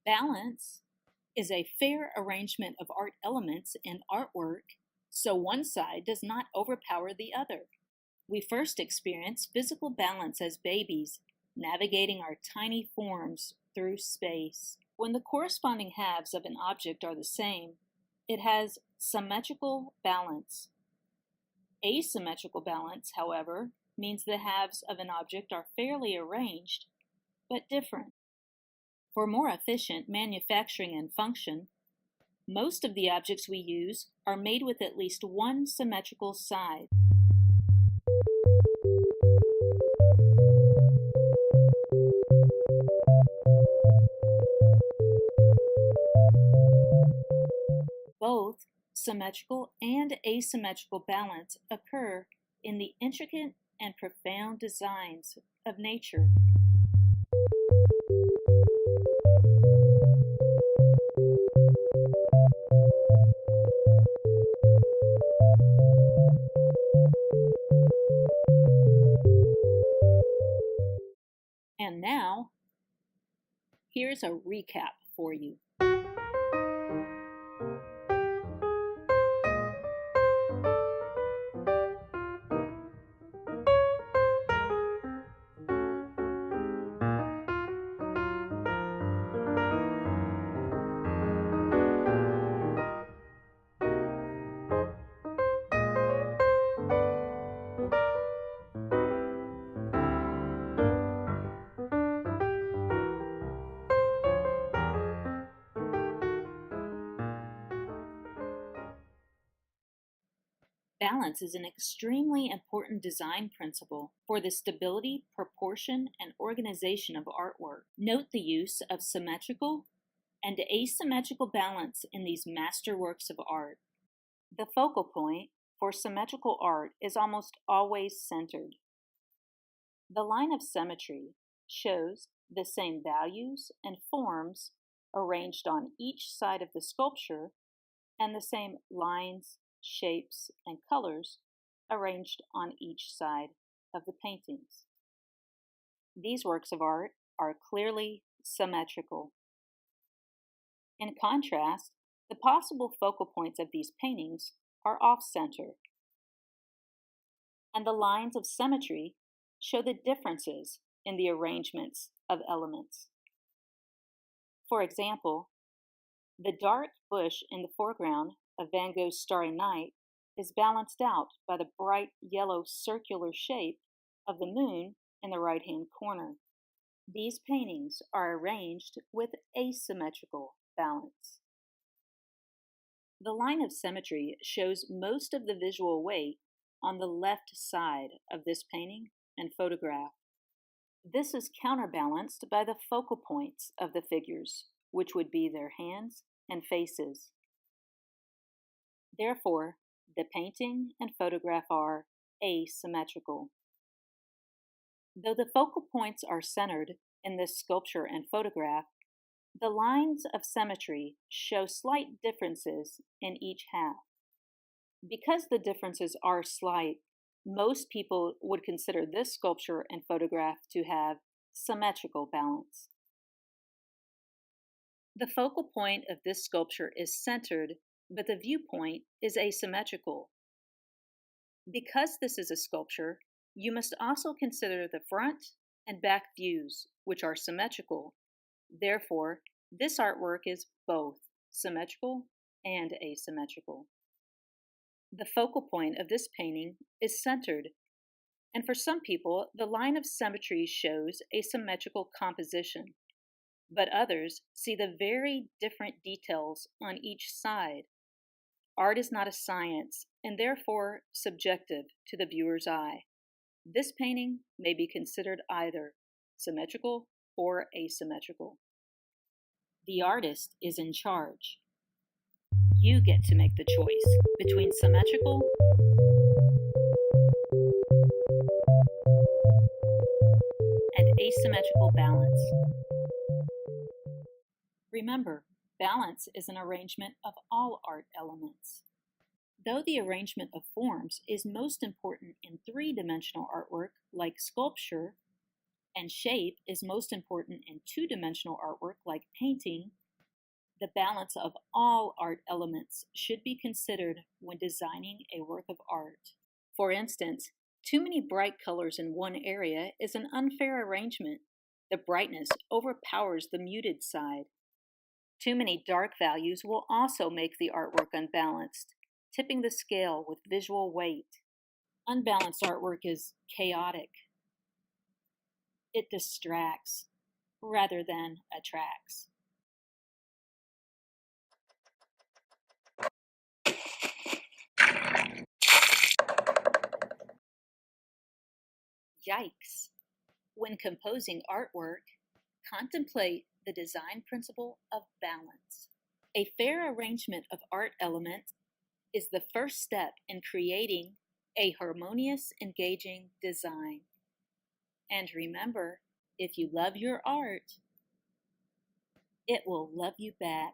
Balance is a fair arrangement of art elements in artwork so one side does not overpower the other. We first experience physical balance as babies, navigating our tiny forms through space. When the corresponding halves of an object are the same, it has symmetrical balance. Asymmetrical balance, however, means the halves of an object are fairly arranged, but different. For more efficient manufacturing and function, most of the objects we use are made with at least one symmetrical side. Both symmetrical and asymmetrical balance occur in the intricate and profound designs of nature. And now, here's a recap for you. Balance is an extremely important design principle for the stability, proportion, and organization of artwork. Note the use of symmetrical and asymmetrical balance in these masterworks of art. The focal point for symmetrical art is almost always centered. The line of symmetry shows the same values and forms arranged on each side of the sculpture and the same lines, shapes, and colors arranged on each side of the paintings. These works of art are clearly symmetrical. In contrast, the possible focal points of these paintings are off-center, and the lines of symmetry show the differences in the arrangements of elements. For example, the dark bush in the foreground of Van Gogh's Starry Night is balanced out by the bright yellow circular shape of the moon in the right-hand corner. These paintings are arranged with asymmetrical balance. The line of symmetry shows most of the visual weight on the left side of this painting and photograph. This is counterbalanced by the focal points of the figures, which would be their hands and faces. Therefore, the painting and photograph are asymmetrical. Though the focal points are centered in this sculpture and photograph, the lines of symmetry show slight differences in each half. Because the differences are slight, most people would consider this sculpture and photograph to have symmetrical balance. The focal point of this sculpture is centered, but the viewpoint is asymmetrical. Because this is a sculpture, you must also consider the front and back views, which are symmetrical. Therefore, this artwork is both symmetrical and asymmetrical. The focal point of this painting is centered, and for some people, the line of symmetry shows a symmetrical composition, but others see the very different details on each side. Art is not a science, and therefore subjective to the viewer's eye. This painting may be considered either symmetrical or asymmetrical. The artist is in charge. You get to make the choice between symmetrical and asymmetrical balance. Remember, balance is an arrangement of all art elements. Though the arrangement of forms is most important in three-dimensional artwork like sculpture, And shape is most important in two-dimensional artwork like painting. The balance of all art elements should be considered when designing a work of art. For instance, too many bright colors in one area is an unfair arrangement. The brightness overpowers the muted side. Too many dark values will also make the artwork unbalanced, tipping the scale with visual weight. Unbalanced artwork is chaotic. It distracts rather than attracts. Yikes! When composing artwork, contemplate the design principle of balance. A fair arrangement of art elements is the first step in creating a harmonious, engaging design. And remember, if you love your art, it will love you back.